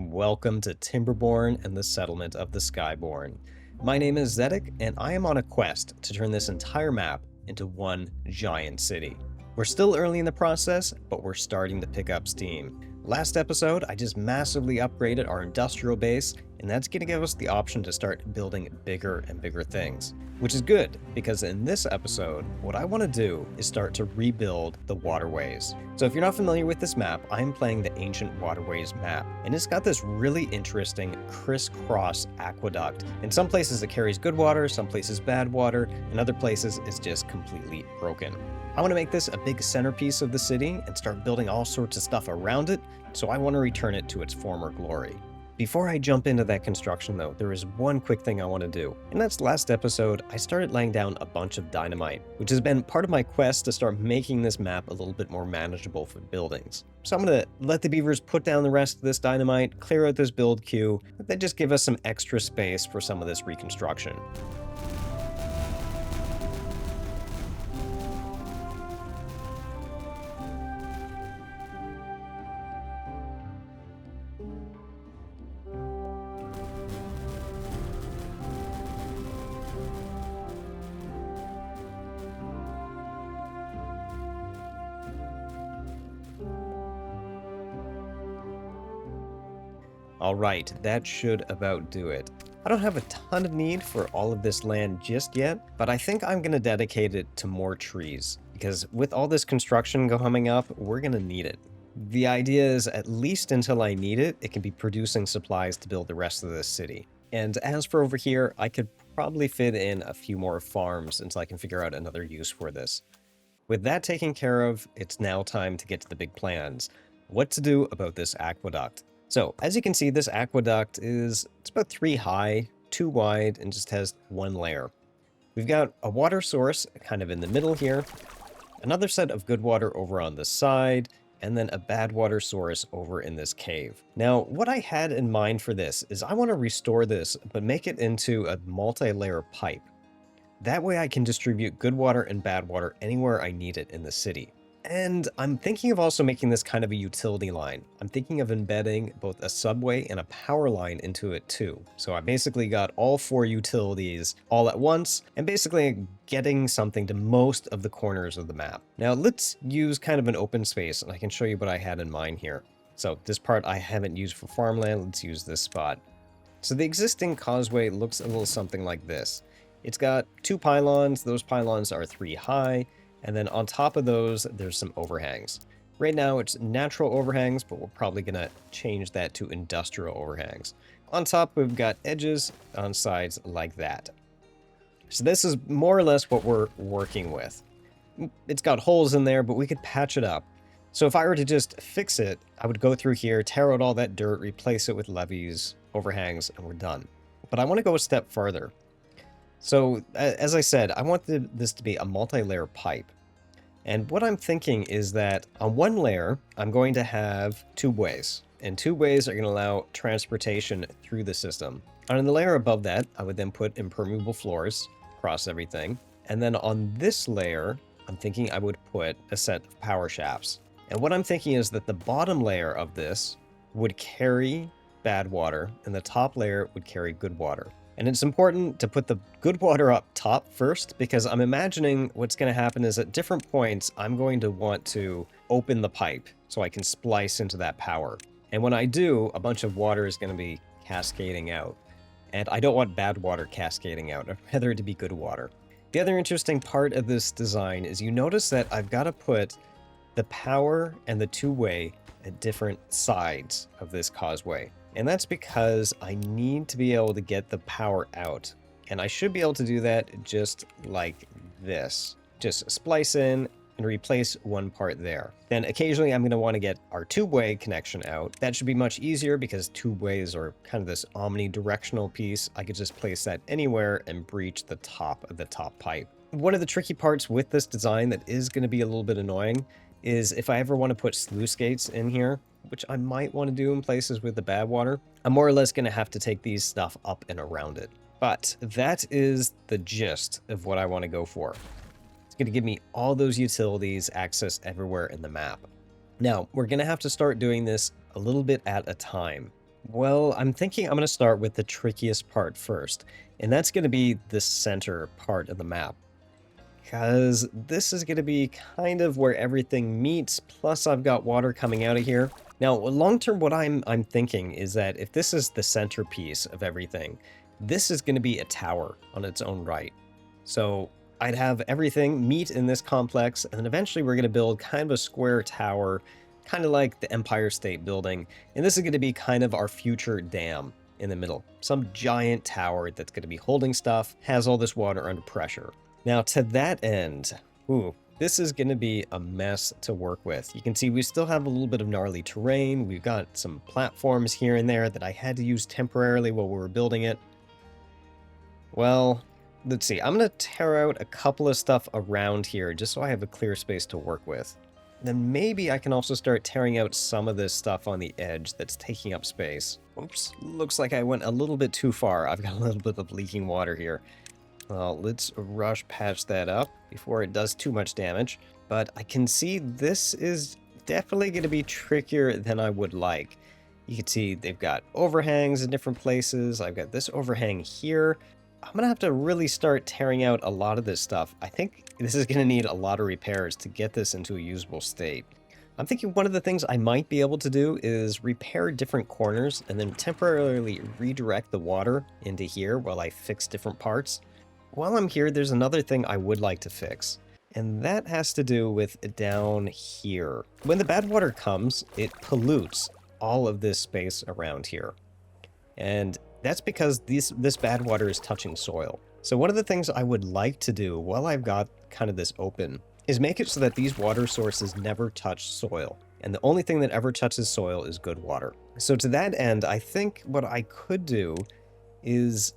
and welcome to Timberborn and the settlement of the Skyborn. My name is Zedek, and I am on a quest to turn this entire map into one giant city. We're still early in the process, but we're starting to pick up steam. Last episode, I just massively upgraded our industrial base, and that's going to give us the option to start building bigger and bigger things. Which is good, because in this episode, what I want to do is start to rebuild the Waterways. So if you're not familiar with this map, I'm playing the ancient Waterways map, and it's got this really interesting crisscross aqueduct. In some places it carries good water, some places bad water, and other places it's just completely broken. I want to make this a big centerpiece of the city and start building all sorts of stuff around it, so I want to return it to its former glory. Before I jump into that construction though, there is one quick thing I want to do. In that last episode, I started laying down a bunch of dynamite, which has been part of my quest to start making this map a little bit more manageable for buildings. So I'm going to let the beavers put down the rest of this dynamite, clear out this build queue, and then just give us some extra space for some of this reconstruction. Alright, that should about do it. I don't have a ton of need for all of this land just yet, but I think I'm going to dedicate it to more trees, because with all this construction coming up, we're going to need it. The idea is at least until I need it, it can be producing supplies to build the rest of this city. And as for over here, I could probably fit in a few more farms until I can figure out another use for this. With that taken care of, it's now time to get to the big plans. What to do about this aqueduct. So, as you can see, this aqueduct it's about 3 high, 2 wide, and just has 1 layer. We've got a water source kind of in the middle here, another set of good water over on this side, and then a bad water source over in this cave. Now, what I had in mind for this is I want to restore this, but make it into a multi-layer pipe. That way I can distribute good water and bad water anywhere I need it in the city. And I'm thinking of also making this kind of a utility line. I'm thinking of embedding both a subway and a power line into it too. So I basically got all 4 utilities all at once, and basically getting something to most of the corners of the map. Now let's use kind of an open space, and I can show you what I had in mind here. So this part I haven't used for farmland, let's use this spot. So the existing causeway looks a little something like this. It's got 2 pylons, those pylons are 3 high, and then on top of those, there's some overhangs. Right now, it's natural overhangs, but we're probably going to change that to industrial overhangs. On top, we've got edges on sides like that. So this is more or less what we're working with. It's got holes in there, but we could patch it up. So if I were to just fix it, I would go through here, tear out all that dirt, replace it with levees, overhangs, and we're done. But I want to go a step farther. So, as I said, I want this to be a multi-layer pipe. And what I'm thinking is that on 1 layer, I'm going to have tube-ways. And tube-ways are going to allow transportation through the system. On the layer above that, I would then put impermeable floors across everything. And then on this layer, I'm thinking I would put a set of power shafts. And what I'm thinking is that the bottom layer of this would carry bad water, and the top layer would carry good water. And it's important to put the good water up top first, because I'm imagining what's going to happen is at different points, I'm going to want to open the pipe so I can splice into that power. And when I do, a bunch of water is going to be cascading out. And I don't want bad water cascading out. I'd rather it to be good water. The other interesting part of this design is you notice that I've got to put the power and the two-way at different sides of this causeway. And that's because I need to be able to get the power out. And I should be able to do that just like this. Just splice in and replace 1 part there. Then occasionally I'm going to want to get our tube-way connection out. That should be much easier because tube-ways are kind of this omnidirectional piece. I could just place that anywhere and breach the top of the top pipe. One of the tricky parts with this design that is going to be a little bit annoying is if I ever want to put sluice gates in here, which I might want to do in places with the bad water, I'm more or less going to have to take these stuff up and around it. But that is the gist of what I want to go for. It's going to give me all those utilities access everywhere in the map. Now, we're going to have to start doing this a little bit at a time. Well, I'm thinking I'm going to start with the trickiest part first, and that's going to be the center part of the map. Because this is going to be kind of where everything meets, plus I've got water coming out of here. Now, long term, what I'm thinking is that if this is the centerpiece of everything, this is going to be a tower on its own right. So I'd have everything meet in this complex, and then eventually we're going to build kind of a square tower, kind of like the Empire State Building, and this is going to be kind of our future dam in the middle. Some giant tower that's going to be holding stuff, has all this water under pressure. Now, to that end, this is going to be a mess to work with. You can see we still have a little bit of gnarly terrain. We've got some platforms here and there that I had to use temporarily while we were building it. Well, let's see. I'm going to tear out a couple of stuff around here just so I have a clear space to work with. Then maybe I can also start tearing out some of this stuff on the edge that's taking up space. Oops, looks like I went a little bit too far. I've got a little bit of leaking water here. Well, let's rush patch that up before it does too much damage. But I can see this is definitely going to be trickier than I would like. You can see they've got overhangs in different places. I've got this overhang here. I'm going to have to really start tearing out a lot of this stuff. I think this is going to need a lot of repairs to get this into a usable state. I'm thinking one of the things I might be able to do is repair different corners and then temporarily redirect the water into here while I fix different parts. While I'm here, there's another thing I would like to fix, and that has to do with down here. When the bad water comes, it pollutes all of this space around here. And that's because this bad water is touching soil. So one of the things I would like to do while I've got kind of this open is make it so that these water sources never touch soil. And the only thing that ever touches soil is good water. So to that end, I think what I could do is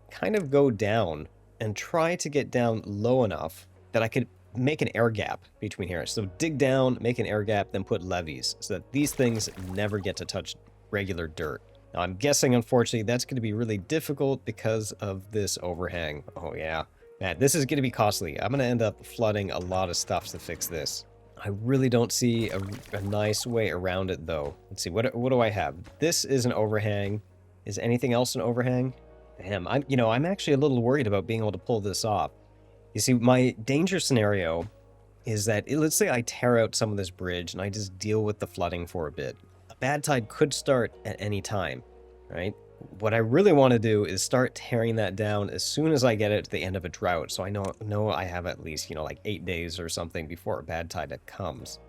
kind of go down and try to get down low enough that I could make an air gap between here. So dig down, make an air gap, then put levees so that these things never get to touch regular dirt. Now I'm guessing, unfortunately, that's going to be really difficult because of this overhang. Oh yeah, man, this is going to be costly. I'm going to end up flooding a lot of stuff to fix this. I really don't see a nice way around it though. Let's see, what do I have? This is an overhang. Is anything else an overhang? Damn, I'm actually a little worried about being able to pull this off. You see, my danger scenario is that, let's say I tear out some of this bridge and I just deal with the flooding for a bit. A bad tide could start at any time, right? What I really want to do is start tearing that down as soon as I get it to the end of a drought, so I know I have at least, like 8 days or something before a bad tide comes.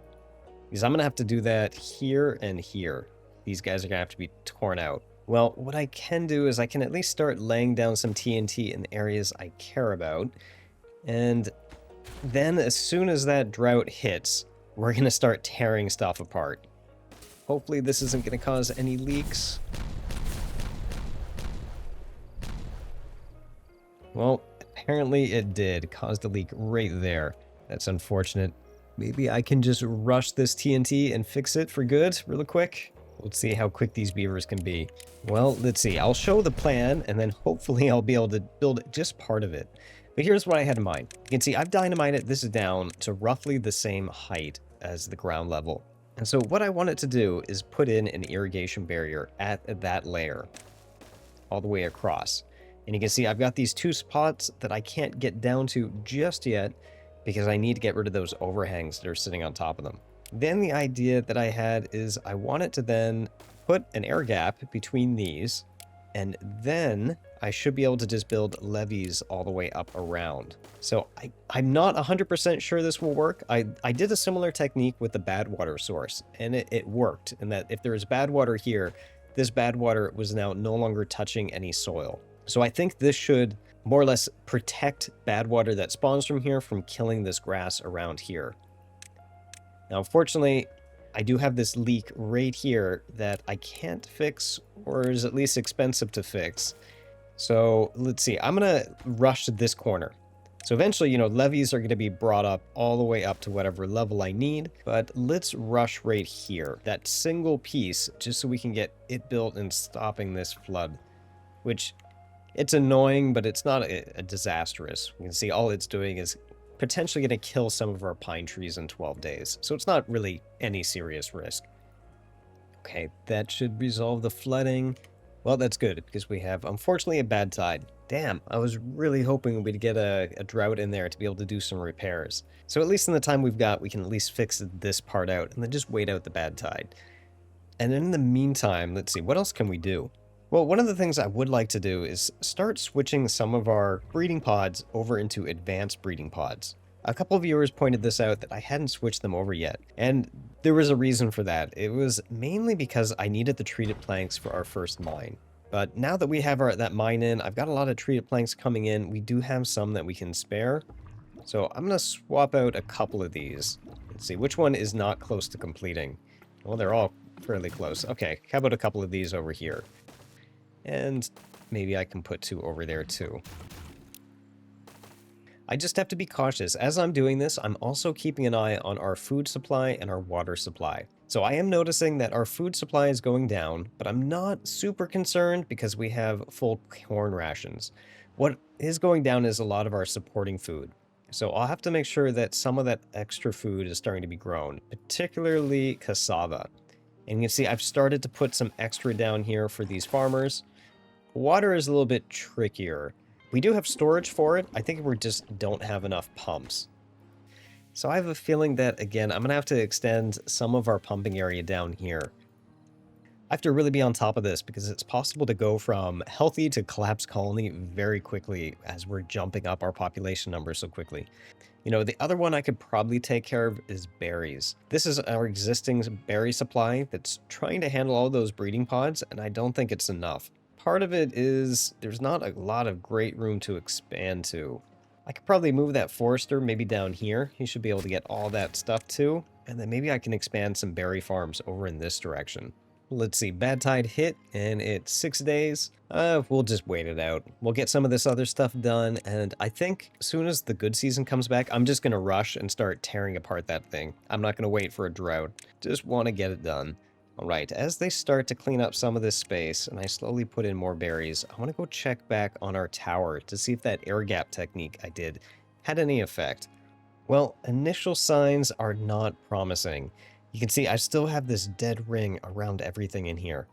Because I'm going to have to do that here and here. These guys are going to have to be torn out. Well, what I can do is I can at least start laying down some TNT in the areas I care about. And then as soon as that drought hits, we're going to start tearing stuff apart. Hopefully this isn't going to cause any leaks. Well, apparently it did. Caused a leak right there. That's unfortunate. Maybe I can just rush this TNT and fix it for good real quick. Let's see how quick these beavers can be. Well, let's see. I'll show the plan, and then hopefully I'll be able to build just part of it. But here's what I had in mind. You can see I've dynamited this down to roughly the same height as the ground level. And so what I want it to do is put in an irrigation barrier at that layer, all the way across. And you can see I've got these two spots that I can't get down to just yet because I need to get rid of those overhangs that are sitting on top of them. Then the idea that I had is I want it to then put an air gap between these, and then I should be able to just build levees all the way up around. So I'm not 100% sure this will work. I did a similar technique with the bad water source, and it worked in that if there is bad water here, this bad water was now no longer touching any soil. So I think this should more or less protect bad water that spawns from here from killing this grass around here. Now, unfortunately, I do have this leak right here that I can't fix, or is at least expensive to fix. So let's see, I'm going to rush to this corner. So eventually, levees are going to be brought up all the way up to whatever level I need, but let's rush right here, that single piece, just so we can get it built and stopping this flood, which it's annoying, but it's not a disastrous. You can see all it's doing is potentially going to kill some of our pine trees in 12 days. So it's not really any serious risk. Okay, that should resolve the flooding. Well, that's good, because we have, unfortunately, a bad tide. Damn, I was really hoping we'd get a drought in there to be able to do some repairs. So at least in the time we've got, we can at least fix this part out, and then just wait out the bad tide. And in the meantime, let's see, what else can we do? Well, one of the things I would like to do is start switching some of our breeding pods over into advanced breeding pods. A couple of viewers pointed this out that I hadn't switched them over yet, and there was a reason for that. It was mainly because I needed the treated planks for our first mine. But now that we have that mine in, I've got a lot of treated planks coming in. We do have some that we can spare. So I'm going to swap out a couple of these. Let's see, which one is not close to completing? Well, they're all fairly close. Okay, how about a couple of these over here? And maybe I can put 2 over there too. I just have to be cautious. As I'm doing this, I'm also keeping an eye on our food supply and our water supply. So I am noticing that our food supply is going down, but I'm not super concerned because we have full corn rations. What is going down is a lot of our supporting food. So I'll have to make sure that some of that extra food is starting to be grown, particularly cassava. And you can see I've started to put some extra down here for these farmers. Water is a little bit trickier. We do have storage for it. I think we just don't have enough pumps. So I have a feeling that, again, I'm going to have to extend some of our pumping area down here. I have to really be on top of this because it's possible to go from healthy to collapsed colony very quickly as we're jumping up our population numbers so quickly. You know, the other one I could probably take care of is berries. This is our existing berry supply that's trying to handle all those breeding pods, and I don't think it's enough. Part of it is there's not a lot of great room to expand to. I could probably move that forester maybe down here. He should be able to get all that stuff too. And then maybe I can expand some berry farms over in this direction. Let's see, bad tide hit and it's 6 days. We'll just wait it out. We'll get some of this other stuff done. And I think as soon as the good season comes back, I'm just going to rush and start tearing apart that thing. I'm not going to wait for a drought. Just want to get it done. All right, as they start to clean up some of this space and I slowly put in more berries, I want to go check back on our tower to see if that air gap technique I did had any effect. Well, initial signs are not promising. You can see I still have this dead ring around everything in here.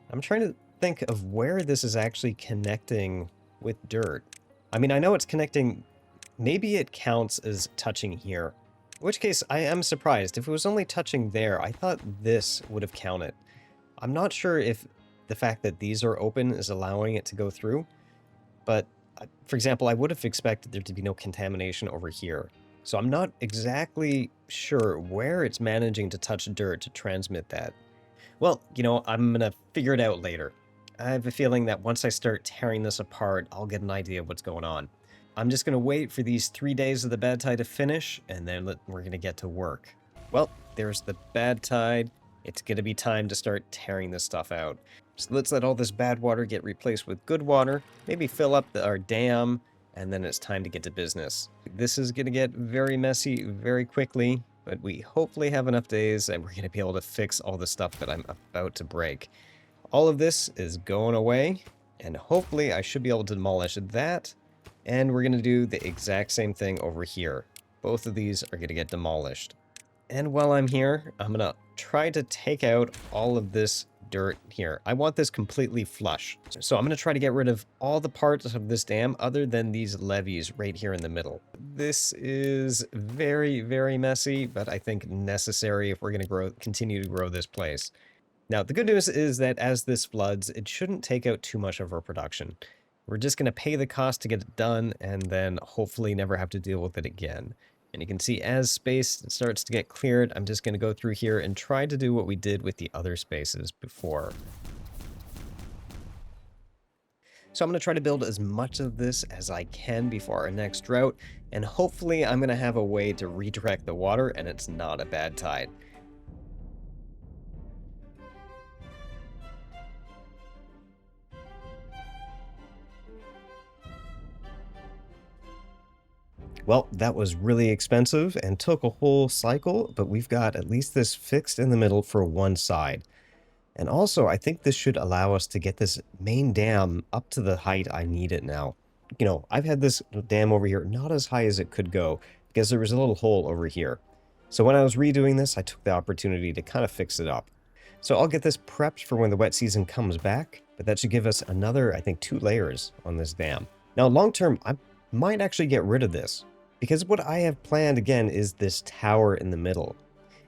I'm trying to think of where this is actually connecting with dirt. I mean, I know it's connecting, maybe it counts as touching here. In which case, I am surprised. If it was only touching there, I thought this would have counted. I'm not sure if the fact that these are open is allowing it to go through, but for example, I would have expected there to be no contamination over here. So I'm not exactly sure where it's managing to touch dirt to transmit that. Well, you know, I'm going to figure it out later. I have a feeling that once I start tearing this apart, I'll get an idea of what's going on. I'm just going to wait for these 3 days of the bad tide to finish, and then we're going to get to work. Well, there's the bad tide. It's going to be time to start tearing this stuff out. So let's let all this bad water get replaced with good water, maybe fill up our dam, and then it's time to get to business. This is going to get very messy very quickly, but we hopefully have enough days and we're going to be able to fix all the stuff that I'm about to break. All of this is going away, and hopefully I should be able to demolish that. And we're going to do the exact same thing over here. Both of these are going to get demolished. And while I'm here, I'm going to try to take out all of this dirt here. I want this completely flush. So I'm going to try to get rid of all the parts of this dam other than these levees right here in the middle. This is very, very messy, but I think necessary if we're going to continue to grow this place. Now, the good news is that as this floods, it shouldn't take out too much of our production. We're just going to pay the cost to get it done and then hopefully never have to deal with it again. And you can see as space starts to get cleared, I'm just going to go through here and try to do what we did with the other spaces before. So I'm going to try to build as much of this as I can before our next drought, and hopefully I'm going to have a way to redirect the water and it's not a bad tide. Well, that was really expensive and took a whole cycle, but we've got at least this fixed in the middle for one side. And also, I think this should allow us to get this main dam up to the height I need it now. You know, I've had this dam over here not as high as it could go because there was a little hole over here. So when I was redoing this, I took the opportunity to kind of fix it up. So I'll get this prepped for when the wet season comes back, but that should give us another, I think, 2 layers on this dam. Now, long term, I might actually get rid of this, because what I have planned, again, is this tower in the middle.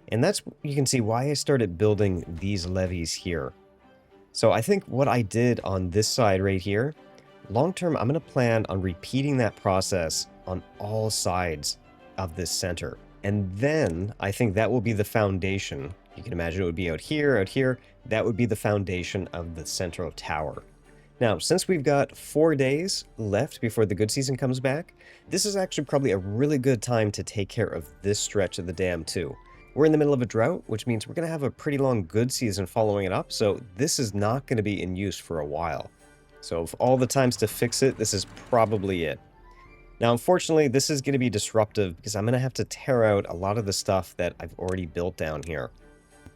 And that's, you can see why I started building these levees here. So I think what I did on this side right here, long term, I'm going to plan on repeating that process on all sides of this center. And then I think that will be the foundation. You can imagine it would be out here. That would be the foundation of the central tower. Now, since we've got 4 days left before the good season comes back, this is actually probably a really good time to take care of this stretch of the dam too. We're in the middle of a drought, which means we're going to have a pretty long good season following it up, so this is not going to be in use for a while. So of all the times to fix it, this is probably it. Now, unfortunately, this is going to be disruptive because I'm going to have to tear out a lot of the stuff that I've already built down here.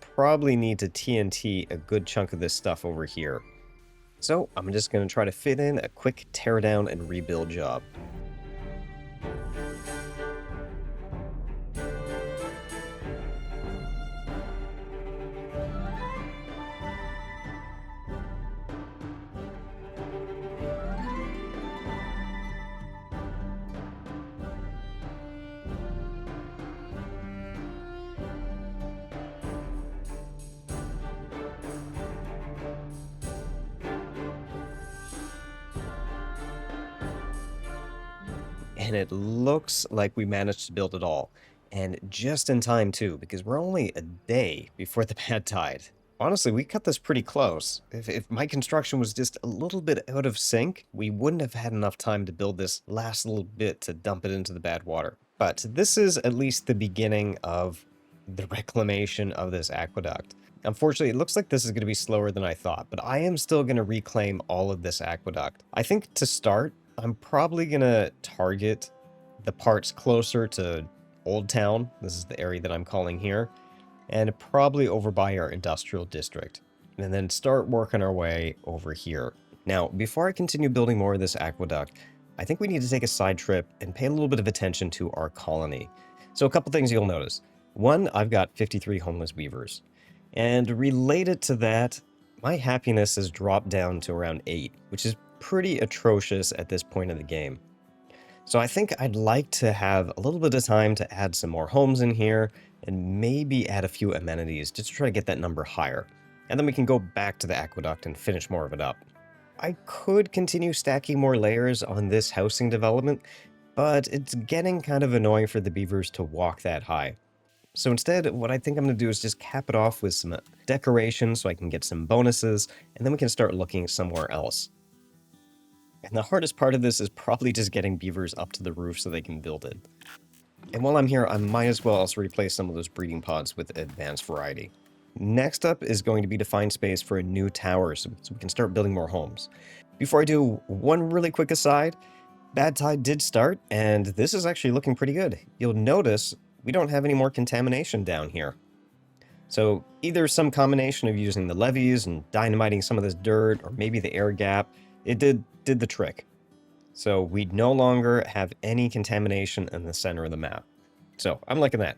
Probably need to TNT a good chunk of this stuff over here. So I'm just going to try to fit in a quick tear down and rebuild job. And it looks like we managed to build it all. And just in time too, because we're only a day before the bad tide. Honestly, we cut this pretty close. If my construction was just a little bit out of sync, we wouldn't have had enough time to build this last little bit to dump it into the bad water. But this is at least the beginning of the reclamation of this aqueduct. Unfortunately, it looks like this is going to be slower than I thought, but I am still going to reclaim all of this aqueduct. I think to start, I'm probably going to target the parts closer to Old Town. This is the area that I'm calling here. And probably over by our industrial district. And then start working our way over here. Now, before I continue building more of this aqueduct, I think we need to take a side trip and pay a little bit of attention to our colony. So a couple things you'll notice. One, I've got 53 homeless beavers. And related to that, my happiness has dropped down to around 8, which is pretty atrocious at this point in the game. So I think I'd like to have a little bit of time to add some more homes in here and maybe add a few amenities just to try to get that number higher. And then we can go back to the aqueduct and finish more of it up. I could continue stacking more layers on this housing development, but it's getting kind of annoying for the beavers to walk that high. So instead, what I think I'm going to do is just cap it off with some decoration so I can get some bonuses, and then we can start looking somewhere else. And the hardest part of this is probably just getting beavers up to the roof so they can build it. And while I'm here, I might as well also replace some of those breeding pods with advanced variety. Next up is going to be to find space for a new tower so we can start building more homes. Before I do, one really quick aside, bad tide did start, and this is actually looking pretty good. You'll notice we don't have any more contamination down here. So either some combination of using the levees and dynamiting some of this dirt, or maybe the air gap, it did the trick. So we no longer have any contamination in the center of the map. So I'm liking that.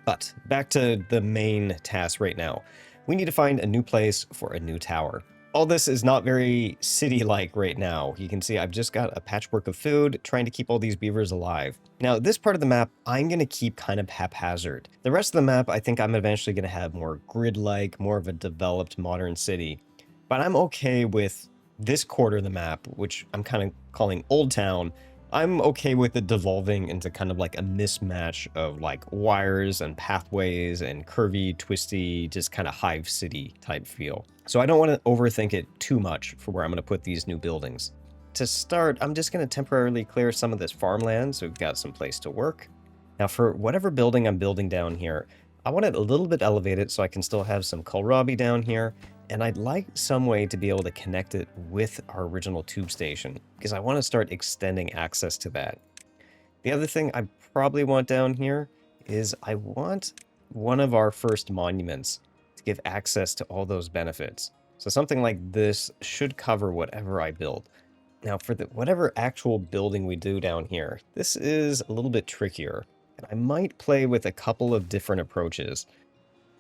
But back to the main task right now. We need to find a new place for a new tower. All this is not very city-like right now. You can see I've just got a patchwork of food, trying to keep all these beavers alive. Now, this part of the map, I'm going to keep kind of haphazard. The rest of the map, I think I'm eventually going to have more grid-like, more of a developed modern city. But I'm okay with this quarter of the map, which I'm kind of calling Old Town. I'm okay with it devolving into kind of like a mismatch of like wires and pathways and curvy, twisty, just kind of hive city type feel. So I don't want to overthink it too much for where I'm going to put these new buildings. To start, I'm just going to temporarily clear some of this farmland so we've got some place to work. Now for whatever building I'm building down here, I want it a little bit elevated so I can still have some kohlrabi down here. And I'd like some way to be able to connect it with our original tube station, because I want to start extending access to that. The other thing I probably want down here is I want one of our first monuments to give access to all those benefits. So something like this should cover whatever I build. Now for whatever actual building we do down here, this is a little bit trickier. And I might play with a couple of different approaches.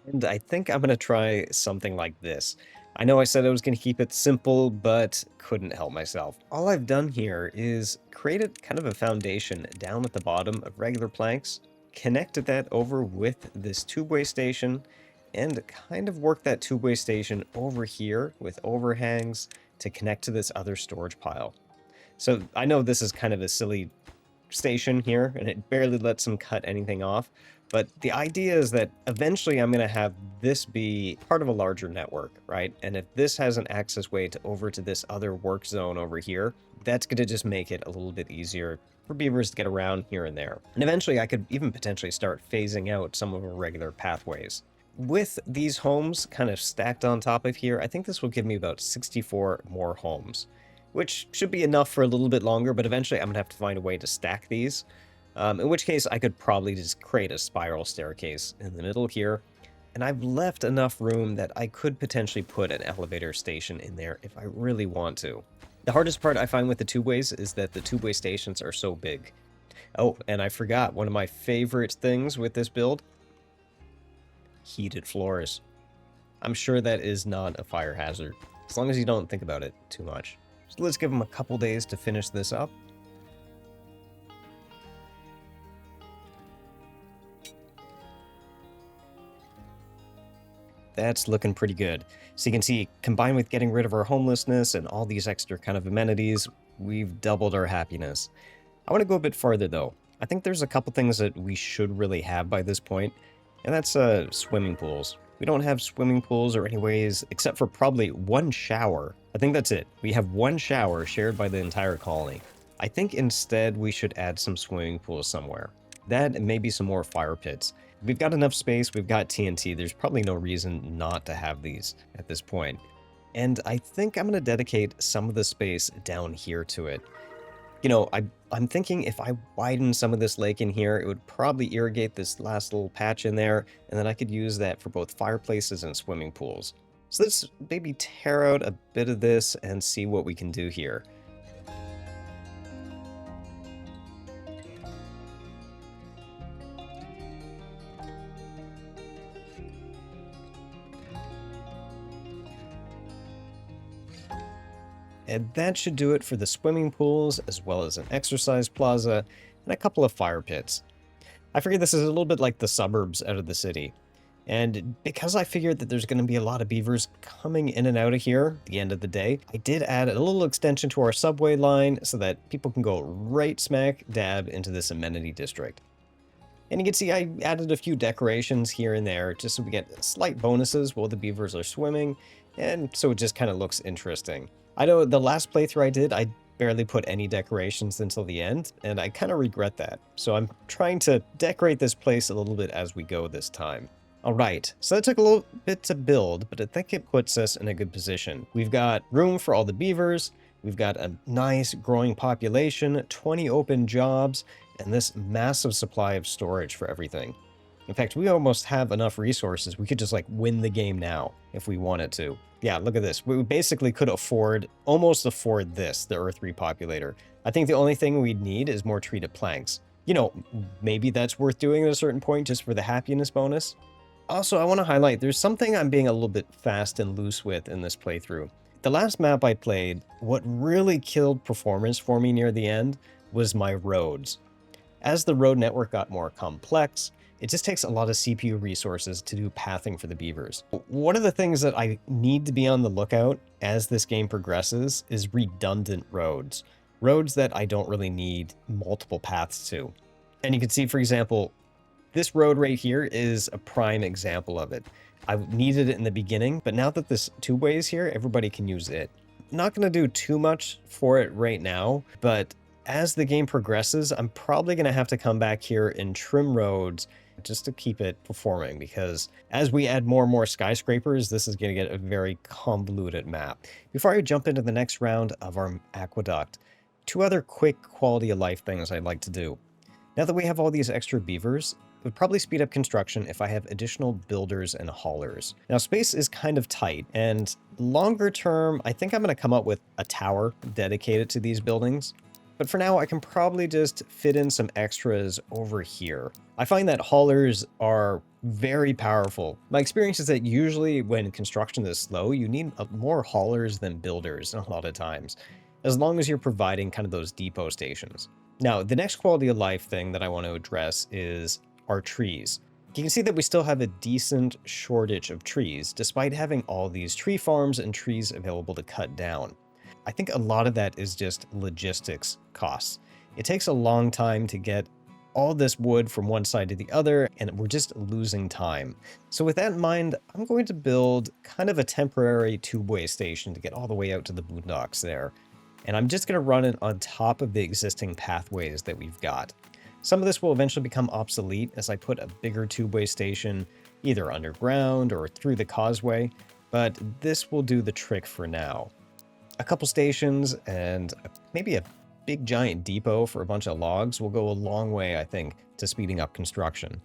And I think I'm going to try something like this. I know I said I was going to keep it simple, but couldn't help myself. All I've done here is created kind of a foundation down at the bottom of regular planks, connected that over with this tubeway station, and kind of worked that tubeway station over here with overhangs to connect to this other storage pile. So I know this is kind of a silly station here, and it barely lets them cut anything off. But the idea is that eventually I'm going to have this be part of a larger network, right? And if this has an access way to over to this other work zone over here, that's going to just make it a little bit easier for beavers to get around here and there. And eventually I could even potentially start phasing out some of our regular pathways. With these homes kind of stacked on top of here, I think this will give me about 64 more homes, which should be enough for a little bit longer, but eventually I'm going to have to find a way to stack these. In which case I could probably just create a spiral staircase in the middle here. And I've left enough room that I could potentially put an elevator station in there if I really want to. The hardest part I find with the two-ways is that the two-way stations are so big. Oh, and I forgot one of my favorite things with this build: heated floors. I'm sure that is not a fire hazard, as long as you don't think about it too much. So let's give them a couple days to finish this up. That's looking pretty good. So you can see, combined with getting rid of our homelessness and all these extra kind of amenities, we've doubled our happiness. I want to go a bit farther though. I think there's a couple things that we should really have by this point, and that's swimming pools. We don't have swimming pools or anyways, except for probably one shower. I think that's it. We have one shower shared by the entire colony. I think instead we should add some swimming pools somewhere. That and maybe some more fire pits. We've got enough space, we've got TNT, there's probably no reason not to have these at this point. And I think I'm going to dedicate some of the space down here to it. You know, I'm thinking if I widen some of this lake in here, it would probably irrigate this last little patch in there, and then I could use that for both fireplaces and swimming pools. So let's maybe tear out a bit of this and see what we can do here. And that should do it for the swimming pools, as well as an exercise plaza and a couple of fire pits. I figure this is a little bit like the suburbs out of the city. And because I figured that there's going to be a lot of beavers coming in and out of here at the end of the day, I did add a little extension to our subway line so that people can go right smack dab into this amenity district. And you can see I added a few decorations here and there just so we get slight bonuses while the beavers are swimming, and so it just kind of looks interesting. I know the last playthrough I did, I barely put any decorations until the end, and I kind of regret that. So I'm trying to decorate this place a little bit as we go this time. Alright, so that took a little bit to build, but I think it puts us in a good position. We've got room for all the beavers, we've got a nice growing population, 20 open jobs, and this massive supply of storage for everything. In fact, we almost have enough resources. We could just like win the game now if we wanted to. Yeah, look at this. We basically could almost afford this, the Earth Repopulator. I think the only thing we'd need is more treated planks. You know, maybe that's worth doing at a certain point just for the happiness bonus. Also, I want to highlight, there's something I'm being a little bit fast and loose with in this playthrough. The last map I played, what really killed performance for me near the end was my roads. As the road network got more complex, it just takes a lot of CPU resources to do pathing for the beavers. One of the things that I need to be on the lookout as this game progresses is redundant roads. Roads that I don't really need multiple paths to. And you can see, for example, this road right here is a prime example of it. I needed it in the beginning, but now that this two-way is here, everybody can use it. Not going to do too much for it right now, but as the game progresses, I'm probably going to have to come back here and trim roads just to keep it performing, because as we add more and more skyscrapers, this is going to get a very convoluted map. Before I jump into the next round of our aqueduct, two other quick quality of life things I'd like to do. Now that we have all these extra beavers, it would probably speed up construction if I have additional builders and haulers. Now space is kind of tight, and longer term, I think I'm going to come up with a tower dedicated to these buildings. But for now, I can probably just fit in some extras over here. I find that haulers are very powerful. My experience is that usually when construction is slow, you need more haulers than builders a lot of times, as long as you're providing kind of those depot stations. Now, the next quality of life thing that I want to address is our trees. You can see that we still have a decent shortage of trees, despite having all these tree farms and trees available to cut down. I think a lot of that is just logistics costs. It takes a long time to get all this wood from one side to the other, and we're just losing time. So with that in mind, I'm going to build kind of a temporary tubeway station to get all the way out to the boondocks there. And I'm just going to run it on top of the existing pathways that we've got. Some of this will eventually become obsolete as I put a bigger tubeway station either underground or through the causeway, but this will do the trick for now. A couple stations and maybe a big giant depot for a bunch of logs will go a long way, I think, to speeding up construction.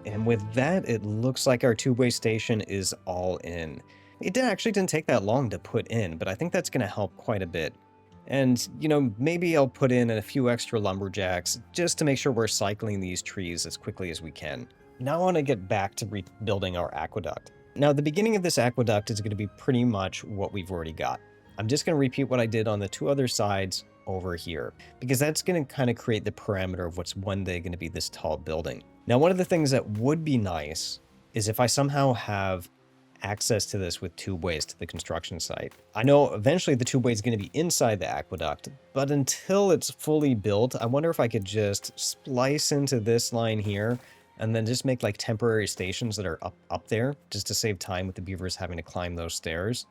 And with that, it looks like our two-way station is all in. It actually didn't take that long to put in, but I think that's going to help quite a bit. And, maybe I'll put in a few extra lumberjacks just to make sure we're cycling these trees as quickly as we can. Now I want to get back to rebuilding our aqueduct. Now, the beginning of this aqueduct is going to be pretty much what we've already got. I'm just going to repeat what I did on the two other sides over here, because that's going to kind of create the parameter of what's one day going to be this tall building. Now, one of the things that would be nice is if I somehow have access to this with tubeways to the construction site. I know eventually the tubeway is going to be inside the aqueduct, but until it's fully built, I wonder if I could just splice into this line here and then just make like temporary stations that are up there just to save time with the beavers having to climb those stairs.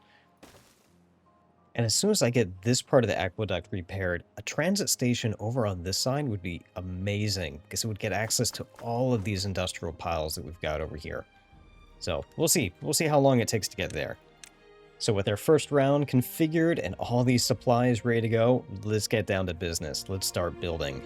And as soon as I get this part of the aqueduct repaired, a transit station over on this side would be amazing because it would get access to all of these industrial piles that we've got over here. So we'll see. We'll see how long it takes to get there. So with our first round configured and all these supplies ready to go, let's get down to business. Let's start building.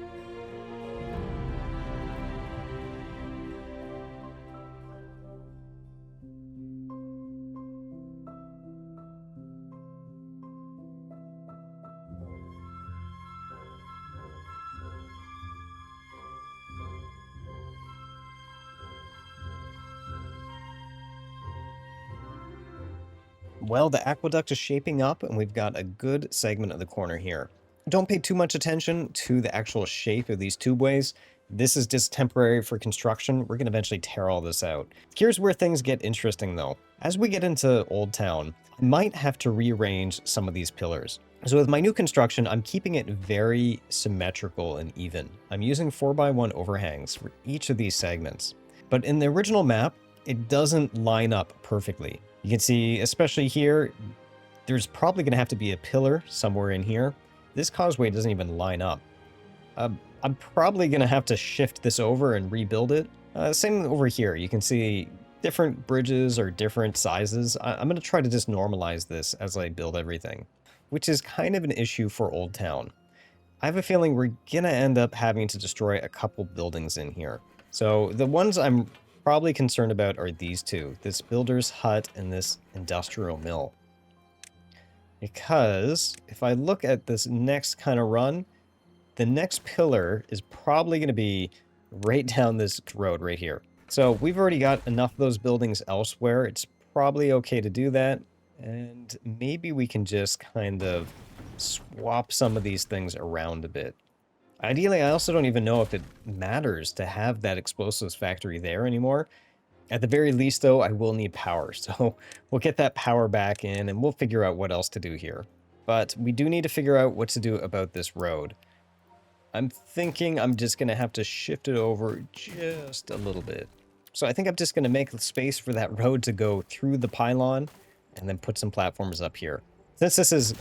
Well, the aqueduct is shaping up and we've got a good segment of the corner here. Don't pay too much attention to the actual shape of these tubeways. This is just temporary for construction. We're going to eventually tear all this out. Here's where things get interesting though. As we get into Old Town, I might have to rearrange some of these pillars. So with my new construction, I'm keeping it very symmetrical and even. I'm using 4x1 overhangs for each of these segments. But in the original map, it doesn't line up perfectly. You can see, especially here, there's probably going to have to be a pillar somewhere in here. This causeway doesn't even line up. I'm probably going to have to shift this over and rebuild it. Same over here. You can see different bridges are different sizes. I'm going to try to just normalize this as I build everything, which is kind of an issue for Old Town. I have a feeling we're going to end up having to destroy a couple buildings in here. So the ones I'm probably concerned about are these two, this builder's hut and this industrial mill. Because if I look at this next kind of run, the next pillar is probably going to be right down this road right here. So we've already got enough of those buildings elsewhere. It's probably okay to do that. And maybe we can just kind of swap some of these things around a bit. Ideally, I also don't even know if it matters to have that explosives factory there anymore. At the very least, though, I will need power. So we'll get that power back in and we'll figure out what else to do here. But we do need to figure out what to do about this road. I'm thinking I'm just going to have to shift it over just a little bit. So I think I'm just going to make space for that road to go through the pylon and then put some platforms up here. Since this is,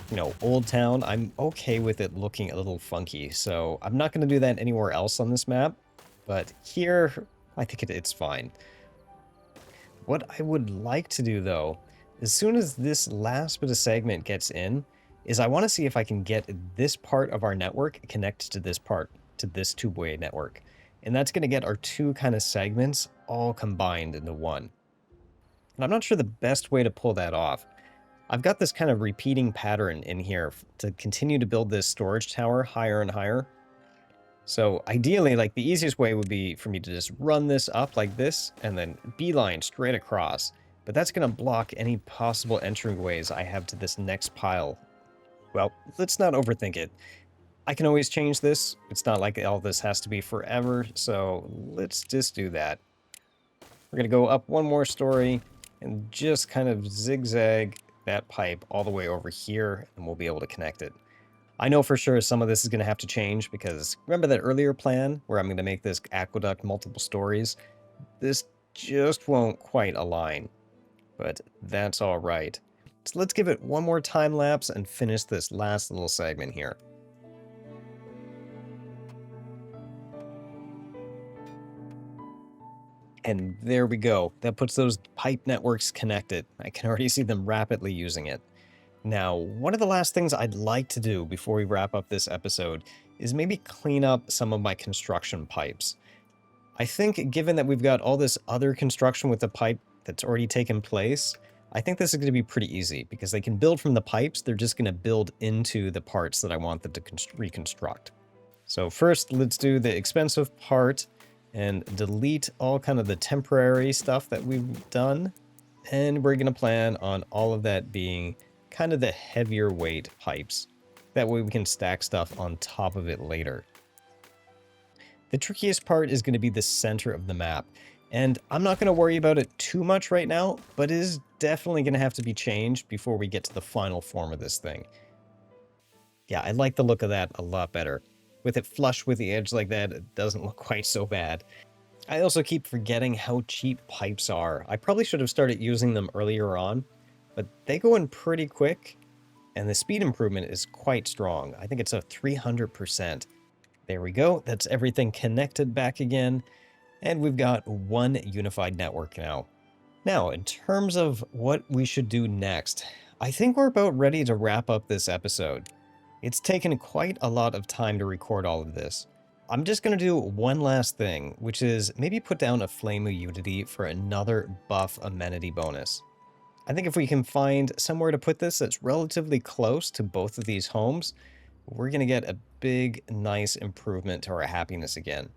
Old Town, I'm okay with it looking a little funky, so I'm not going to do that anywhere else on this map, but here, I think it's fine. What I would like to do, though, as soon as this last bit of segment gets in, is I want to see if I can get this part of our network connected to this part, to this two-way network. And that's going to get our two kind of segments all combined into one. And I'm not sure the best way to pull that off. I've got this kind of repeating pattern in here to continue to build this storage tower higher and higher. So ideally, like the easiest way would be for me to just run this up like this and then beeline straight across. But that's going to block any possible entryways I have to this next pile. Well, let's not overthink it. I can always change this. It's not like all this has to be forever, so let's just do that. We're going to go up one more story and just kind of zigzag that pipe all the way over here, and we'll be able to connect it. I know for sure some of this is going to have to change because remember that earlier plan where I'm going to make this aqueduct multiple stories? This just won't quite align, but that's all right. So let's give it one more time lapse and finish this last little segment here. And there we go. That puts those pipe networks connected. I can already see them rapidly using it. Now, one of the last things I'd like to do before we wrap up this episode is maybe clean up some of my construction pipes. I think given that we've got all this other construction with the pipe that's already taken place, I think this is going to be pretty easy because they can build from the pipes. They're just going to build into the parts that I want them to reconstruct. So first, let's do the expensive part and delete all kind of the temporary stuff that we've done. And we're going to plan on all of that being kind of the heavier weight pipes. That way we can stack stuff on top of it later. The trickiest part is going to be the center of the map. And I'm not going to worry about it too much right now, but it is definitely going to have to be changed before we get to the final form of this thing. Yeah, I like the look of that a lot better. With it flush with the edge like that, it doesn't look quite so bad. I also keep forgetting how cheap pipes are. I probably should have started using them earlier on, but they go in pretty quick, and the speed improvement is quite strong. I think it's a 300%. There we go. That's everything connected back again, and we've got one unified network now. Now, in terms of what we should do next, I think we're about ready to wrap up this episode. It's taken quite a lot of time to record all of this. I'm just going to do one last thing, which is maybe put down a Flame of Unity for another buff amenity bonus. I think if we can find somewhere to put this that's relatively close to both of these homes, we're going to get a big, nice improvement to our happiness again.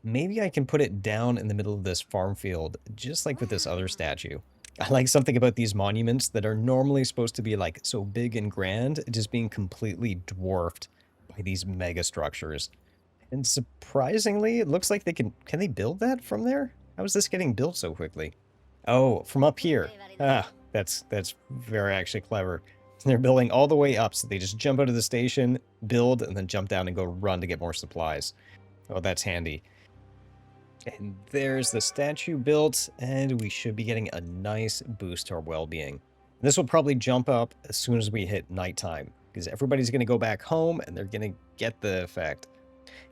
Maybe I can put it down in the middle of this farm field, just like with this other statue. I like something about these monuments that are normally supposed to be like so big and grand, just being completely dwarfed by these mega structures. And surprisingly, it looks like they can they build that from there? How is this getting built so quickly? Oh, from up here. Ah, that's very actually clever. They're building all the way up, so they just jump out of the station, build, and then jump down and go run to get more supplies. Oh, that's handy. And there's the statue built, and we should be getting a nice boost to our well-being. This will probably jump up as soon as we hit nighttime, because everybody's going to go back home, and they're going to get the effect.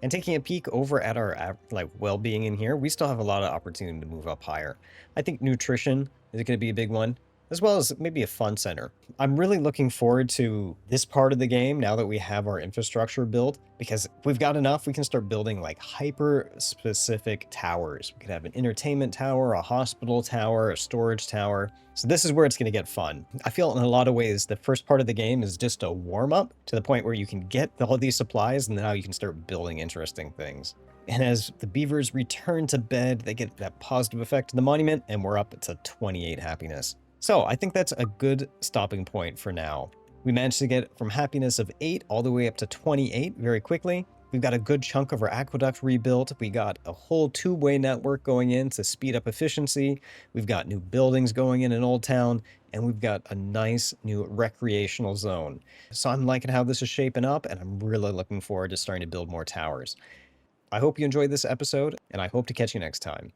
And taking a peek over at our well-being in here, we still have a lot of opportunity to move up higher. I think nutrition is going to be a big one, as well as maybe a fun center. I'm really looking forward to this part of the game now that we have our infrastructure built, because we've got enough, we can start building like hyper-specific towers. We could have an entertainment tower, a hospital tower, a storage tower. So this is where it's going to get fun. I feel in a lot of ways the first part of the game is just a warm-up to the point where you can get all these supplies and now you can start building interesting things. And as the beavers return to bed, they get that positive effect to the monument, and we're up to 28 happiness. So I think that's a good stopping point for now. We managed to get from happiness of 8 all the way up to 28 very quickly. We've got a good chunk of our aqueduct rebuilt. We got a whole two-way network going in to speed up efficiency. We've got new buildings going in Old Town, and we've got a nice new recreational zone. So I'm liking how this is shaping up, and I'm really looking forward to starting to build more towers. I hope you enjoyed this episode, and I hope to catch you next time.